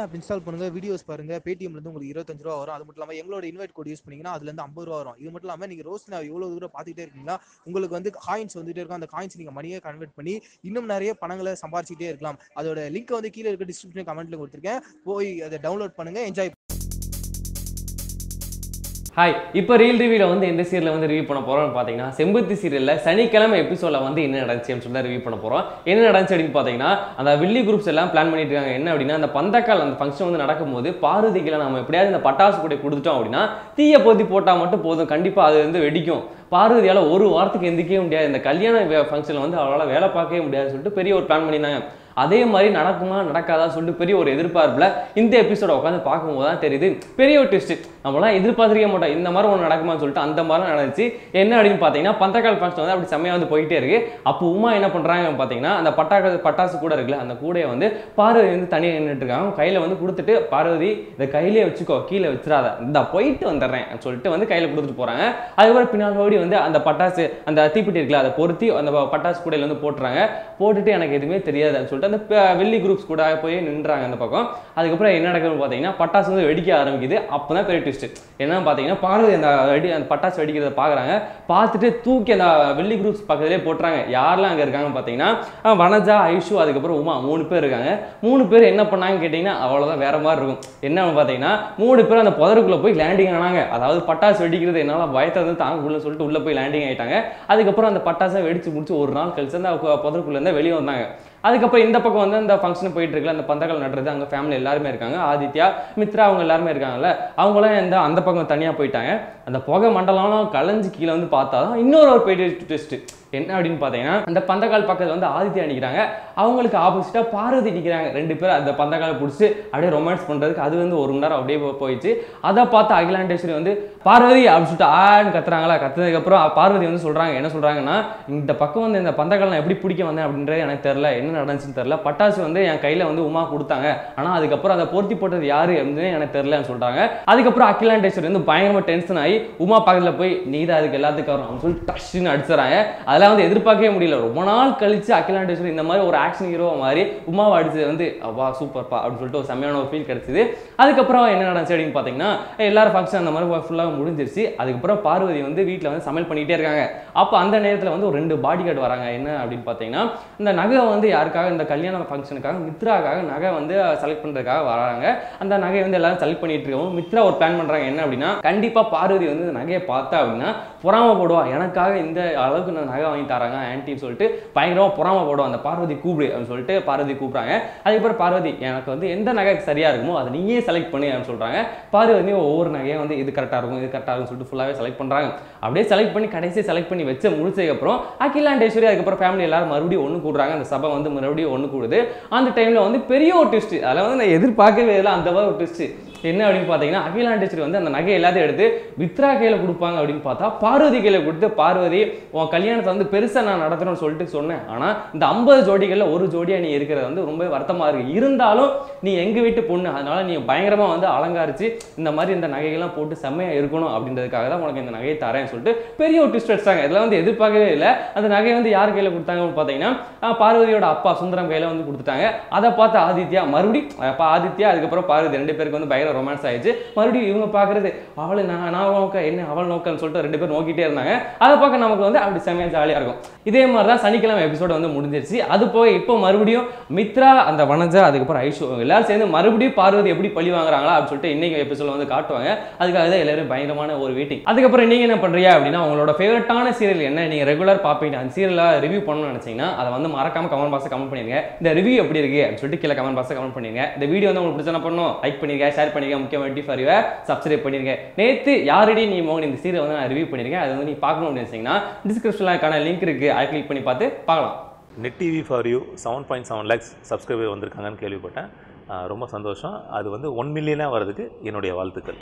App install பண்ணுங்க, videos பாருங்க. பேடிஎம்ல இருந்து உங்களுக்கு 25 ரூபா வரும். அது மட்டும் இல்லாம எங்களோட இன்வைட் கோட் யூஸ் பண்ணீங்கன்னா அதுல இருந்து 50 ரூபா வரும். இது மட்டும் இல்லாம நீங்க ரோஸ்ட் நான் எவ்வளவு தூரம் பாத்துட்டே இருக்கீங்களா உங்களுக்கு வந்து காயின்ஸ் வந்துட்டே இருக்கும். அந்த காயின்ஸ் நீங்க மணியை கன்வெர்ட் பண்ணி இன்னும் நிறைய பணங்களை சம்பாதிச்சுட்டே இருக்கலாம். அதோட லிங்க் வந்து கீழே இருக்க டிஸ்கிரிப்ஷன் கமெண்ட்ல கொடுத்துருக்கேன். போய் அதை டவுன்லோட் பண்ணுங்க, என்ஜாய். ஹாய், இப்போ ரீல் ரிவ்யூவில் வந்து எந்த சீரியல் வந்து ரிவ்யூ பண்ண போகிறோம்னு பார்த்தீங்கன்னா செம்பருத்தி சீரியலில் சனிக்கிழமை எபிசோடில் வந்து என்ன நடந்துச்சுன்னு சொல்லி ரிவ்யூ பண்ண போகிறோம். என்ன நடந்துச்சு அப்படின்னு பார்த்தீங்கன்னா அந்த வில்லி குரூப்ஸ் எல்லாம் பிளான் பண்ணிட்டு இருக்காங்க. என்ன அப்படின்னா அந்த பந்தக்கால் அந்த ஃபங்க்ஷன் வந்து நடக்கும்போது பார்வதிகளை நம்ம எப்படியாவது இந்த பட்டாசு கூட கொடுத்துட்டோம் அப்படின்னா தீய பொத்தி போட்டால் மட்டும் போதும், கண்டிப்பாக அது வந்து வெடிக்கும். பார்வதியால் ஒரு வாரத்துக்கு எந்திக்கவே முடியாது, இந்த கல்யாண ஃபங்க்ஷனில் வந்து அவளால் வேலை பார்க்கவே முடியாதுன்னு சொல்லிட்டு பெரிய ஒரு பிளான் பண்ணியிருந்தாங்க. அதே மாதிரி நடக்குமா நடக்காதா சொல்லிட்டு பெரிய ஒரு எதிர்பார்ப்புல இந்த எபிசோட உட்காந்து பார்க்கும்போது தான் தெரியுது பெரிய ஒரு ட்விஸ்ட். நம்மளாம் எதிர்பார்த்திருக்க மாட்டோம் இந்த மாதிரி ஒன்று நடக்குமான்னு சொல்லிட்டு. அந்த மாதிரிலாம் நடந்துச்சு. என்ன அப்படின்னு பார்த்தீங்கன்னா பந்தக்கால் ஃபங்க்ஷன் வந்து அப்படி செம்மையாக வந்து போயிட்டே இருக்கு. அப்போ உமா என்ன பண்ணுறாங்கன்னு பார்த்தீங்கன்னா அந்த பட்டாசு கூட இருக்குல்ல, அந்த கூடையை வந்து பார்வதி வந்து தனியாக நின்றுட்டு இருக்காங்க. கையில் வந்து கொடுத்துட்டு பார்வதி இதை கையிலே வச்சுக்கோ, கீழே வச்சிடாத, இந்த போயிட்டு வந்துடுறேன் சொல்லிட்டு வந்து கையில் கொடுத்துட்டு போகிறாங்க. அதுக்கப்புறம் பின்னாடி வந்து அந்த பட்டாசு அந்த தீப்பெட்டி இருக்குல்ல அதை பொருத்தி அந்த பட்டாசு கூடையில் வந்து போட்டுறாங்க. போட்டுட்டு எனக்கு எதுவுமே தெரியாதுன்னு சொல்லிட்டு அந்த வெள்ளி குரூப்ஸ் கூட போய் நின்றாங்க அந்த பக்கம். அதுக்கப்புறம் என்ன நடக்குதுன்னு பார்த்தீங்கன்னா பட்டாசு வந்து வெடிக்க ஆரம்பிக்குது. அப்போ தான் பெரிய ட்விஸ்ட் என்னன்னு பார்த்தீங்கன்னா பார்வதி அந்த பட்டாசு வெடிக்கிறத பார்க்குறாங்க. பார்த்துட்டு தூக்கி அந்த வெள்ளி குரூப்ஸ் பக்கத்துலேயே போட்டுறாங்க. யாரெல்லாம் அங்கே இருக்காங்கன்னு பார்த்தீங்கன்னா வனஜா, ஐஷு, அதுக்கப்புறம் உமா 3 பேர் இருக்காங்க. 3 பேர் என்ன பண்ணாங்கன்னு கேட்டிங்கன்னா அவ்வளோதான், வேற மாதிரி இருக்கும். என்னன்னு பார்த்தீங்கன்னா 3 பேர் அந்த புதருக்குள்ளே போய் லேண்டிங் ஆனாங்க. அதாவது பட்டாசு வெடிக்கிறது என்னால் பயத்தை வந்து தாங்கக்குள்ளே சொல்லிட்டு உள்ளே போய் லேண்டிங் ஆகிட்டாங்க. அதுக்கப்புறம் அந்த பட்டாசை வெடிச்சு முடிச்சு ஒரு நாள் கழிச்சு அந்த புதருக்குள்ளே இருந்தால் வெளியே வந்தாங்க. அதுக்கப்புறம் இந்த பக்கம் வந்து அந்த ஃபங்க்ஷன் போயிட்டு இருக்குல்ல, அந்த பந்தக்கால் நடுறது, அங்கே ஃபேமிலி எல்லாருமே இருக்காங்க. ஆதித்யா, மித்ரா அவங்க எல்லாருமே இருக்காங்கல்ல, அவங்களாம் அந்த பக்கம் தனியாக போயிட்டாங்க. அந்த புகை மண்டலம் கலைஞ்சு கீழே வந்து பார்த்தா தான் இன்னொரு ஒரு பெரிய ட்விஸ்ட். என்ன அப்படின்னு பார்த்தீங்கன்னா அந்த பந்தக்கால் பக்கத்தில் வந்து ஆதித்யா நிற்கிறாங்க. அவங்களுக்கு ஆப்போசிட்டாக பார்வதி நிற்கிறாங்க. 2 பேர் அந்த பந்தக்காலை பிடிச்சி அப்படியே ரொமான்ஸ் பண்ணுறதுக்கு அது வந்து 1 மணி நேரம் அப்படியே போயிடுச்சு. அதை பார்த்து அகிலாண்டேஸ்வரி வந்து பார்வதி அப்படின்னு சொல்லிட்டு ஆன்னு கத்துறாங்களா. கத்துனதுக்கப்புறம் பார்வதி வந்து சொல்கிறாங்க, என்ன சொல்கிறாங்கன்னா இந்த பக்கம் வந்து இந்த பந்தக்கால் நான் எப்படி பிடிக்க வந்தேன் அப்படின்றது எனக்கு தெரில, என்ன நடந்துச்சுன்னு தெரில. பட்டாசு வந்து என் கையில் வந்து உமா கொடுத்தாங்க, ஆனால் அதுக்கப்புறம் அதை பொருத்தி போட்டது யாரு அப்படின்னு எனக்கு தெரிலன்னு சொல்கிறாங்க. அதுக்கப்புறம் அகிலாண்டேஸ்வரி வந்து பயங்கரமாக டென்ஷன் ஆகி உமா பக்கத்தில் போய் நீ தான் அதுக்கு எல்லாத்துக்கும் வரும் அப்படின்னு சொல்லி டஷ்ன்னு அடிச்சுறாங்க. அதெல்லாம் வந்து எதிர்பார்க்கவே முடியல. ரொம்ப நாள் கழிச்சு அகிலாண்டேஸ்வரி இந்த மாதிரி ஒரு ஆக்ஷன் ஹீரோ மாதிரி உமாவை அடிச்சது வந்து வா சூப்பர்ப்பா அப்படின்னு சொல்லிட்டு ஒரு செம்மையான ஒரு ஃபீல் கிடைச்சிது. அதுக்கப்புறம் என்ன நடந்துச்சு அப்படின்னு பார்த்தீங்கன்னா எல்லாரும் ஃபங்க்ஷன் அந்த மாதிரி ஃபுல்லாக முடிஞ்சிருச்சு. அதுக்கப்புறம் பார்வதி வந்து வீட்டில் வந்து சமையல் பண்ணிகிட்டே இருக்காங்க. அப்போ அந்த நேரத்தில் வந்து ஒரு 2 பாடி கார்டு வராங்க. என்ன அப்படின்னு பார்த்தீங்கன்னா இந்த நகை வந்து யாருக்காக இந்த கல்யாண ஃபங்க்ஷனுக்காக மித்ராக்காக நகை வந்து செலக்ட் பண்ணுறதுக்காக வராங்க. அந்த நகையை வந்து எல்லாரும் செலக்ட் பண்ணிட்டு இருக்கவும் மித்ரா ஒரு பிளான் பண்ணுறாங்க. என்ன அப்படின்னா கண்டிப்பாக பார்வதி வந்து இந்த நகையை பார்த்தா அப்படின்னா பொறாமப்படுவா, எனக்காக இந்த அளவுக்கு நான் நகை வாங்கி தராங்க ஆன்ட்டின்னு சொல்லிட்டு பயங்கரமாக பொறாமப்படுவோம். அந்த பார்வதி கூப்பிடு அப்படின்னு சொல்லிட்டு பார்வதி கூப்பிட்றாங்க. அதுக்கப்புறம் பார்வதி எனக்கு வந்து எந்த நகை சரியாக இருக்குமோ அதை நீயே செலக்ட் பண்ணி அப்படின்னு சொல்கிறாங்க. பார்வதி ஒவ்வொரு நகையும் வந்து இது கரெக்டாக இருக்கும், இது கரெக்டாக இருக்கும்னு சொல்லிட்டு ஃபுல்லாகவே செலக்ட் பண்ணுறாங்க. அப்படியே செலக்ட் பண்ணி கடைசி செலக்ட் பண்ணி வச்சு முடிச்சதுக்கப்புறம் அகிலாண்டேஸ்வரி அதுக்கப்புறம் ஃபேமிலி எல்லாரும் மறுபடியும் ஒன்று கூடுறாங்க. அந்த சபை வந்து மறுபடியும் ஒன்று கூடுது. அந்த டைமில் வந்து பெரிய ஒரு ட்விஸ்ட், அதில் வந்து நான் எதிர்பார்க்கவே இல்லை அந்த மாதிரி ஒரு ட்விஸ்ட். என்ன அப்படின்னு பார்த்தீங்கன்னா அகிலாண்டேஸ்வரி வந்து அந்த நகை எல்லாத்தையும் எடுத்து மித்ரா கையில் கொடுப்பாங்க அப்படின்னு பார்த்தா பார்வதி கையில் கொடுத்து பார்வதி உன் கல்யாணத்தை வந்து பெருசாக நான் நடத்துறேன்னு சொல்லிட்டு சொன்னேன். ஆனால் இந்த 50 ஜோடிகளில் ஒரு ஜோடியாக நீ இருக்கிறது வந்து ரொம்ப வருத்தமாக இருக்குது. இருந்தாலும் நீ எங்கள் வீட்டு பொண்ணு, அதனால நீ பயங்கரமாக வந்து அலங்காரிச்சு இந்த மாதிரி இந்த நகைகள்லாம் போட்டு செம்மையாக இருக்கணும் அப்படின்றதுக்காக தான் உனக்கு இந்த நகையை தரேன்னு சொல்லிட்டு பெரிய ஒரு ட்விஸ்ட் வச்சாங்க. இதெல்லாம் வந்து எதிர்பார்க்கவே இல்லை. அந்த நகையை வந்து யார் கையில் கொடுத்தாங்கன்னு பார்த்தீங்கன்னா பார்வதியோட அப்பா சுந்தரம் கையில் வந்து கொடுத்துட்டாங்க. அதை பார்த்து ஆதித்யா மறுபடியும் ஆதித்யா அதுக்கப்புறம் பார்வதி 2 பேருக்கு வந்து பயங்கர ரொமான்ஸ் ஆயிடுச்சு. மறுபடியும் இவங்க பார்க்கறது அவளை நான் நோக்க என்ன அவள் நோக்கன்னு சொல்லிட்டு 2 பேர் நோக்கிட்டே இருந்தாங்க. அதை பார்க்க நமக்கு வந்து அப்படி செம்மையாக ஜாலியாக இருக்கும். இதே மாதிரி தான் சனிக்கிழமை எபிசோடு வந்து முடிஞ்சிருச்சு. அது போக இப்போ மறுபடியும் மித்ரா, அந்த வனஜா, அதுக்கப்புறம் ஐஷு எல்லாரும் சேர்ந்து மறுபடியும் பார்வதி எப்படி பழி வாங்குறாங்களா அப்படின்னு சொல்லிட்டு இன்னைக்கு எபிசோட வந்து காட்டுவாங்க. அதுக்காக தான் எல்லாரும் பயங்கரமான ஒரு வெயிட்டிங். அதுக்கப்புறம் நீங்க என்ன பண்றீங்க அப்படின்னா உங்களோட ஃபேவரட்டான சீரியல் என்ன நீங்க ரெகுலர் பார்ப்பீங்க அந்த சீரியலை ரிவ்யூ பண்ணணும்னு நினைச்சீங்கன்னா அதை வந்து மறக்காம கமெண்ட் பாக்ஸ்ல கமெண்ட் பண்ணிருங்க. இந்த ரிவ்யூ எப்படி இருக்கு அப்படின்னு சொல்லிட்டு கீழே கமெண்ட் பாக்ஸ்ல கமெண்ட் பண்ணிருங்க. இந்த வீடியோ வந்து உங்களுக்கு பிடிச்சா பண்ணணும் லைக் பண்ணிருங்க, ஷேர் பண்ணிருங்க, முக்கியமாக சப்ஸ்கிரைப் பண்ணிருங்க. நேத்து யாரடி நீ மோகன் இந்த சீரியல் வந்து நான் ரிவ்யூ பண்ணிருக்கேன். அது வந்து நீ பார்க்கணும் அப்படின்னு நினைச்சீங்கன்னா டிஸ்கிரிப்ஷன்ல லிங்க் இருக்கு, அதை கிளிக் பண்ணி பார்த்து பார்க்கலாம். Net TV for you 7.7 lakhs subscriber வந்திருக்காங்கன்னு கேள்விப்பட்டேன். ரொம்ப சந்தோஷம். அது வந்து 1 மில்லியனாக வர்றதுக்கு என்னுடைய வாழ்த்துக்கள்.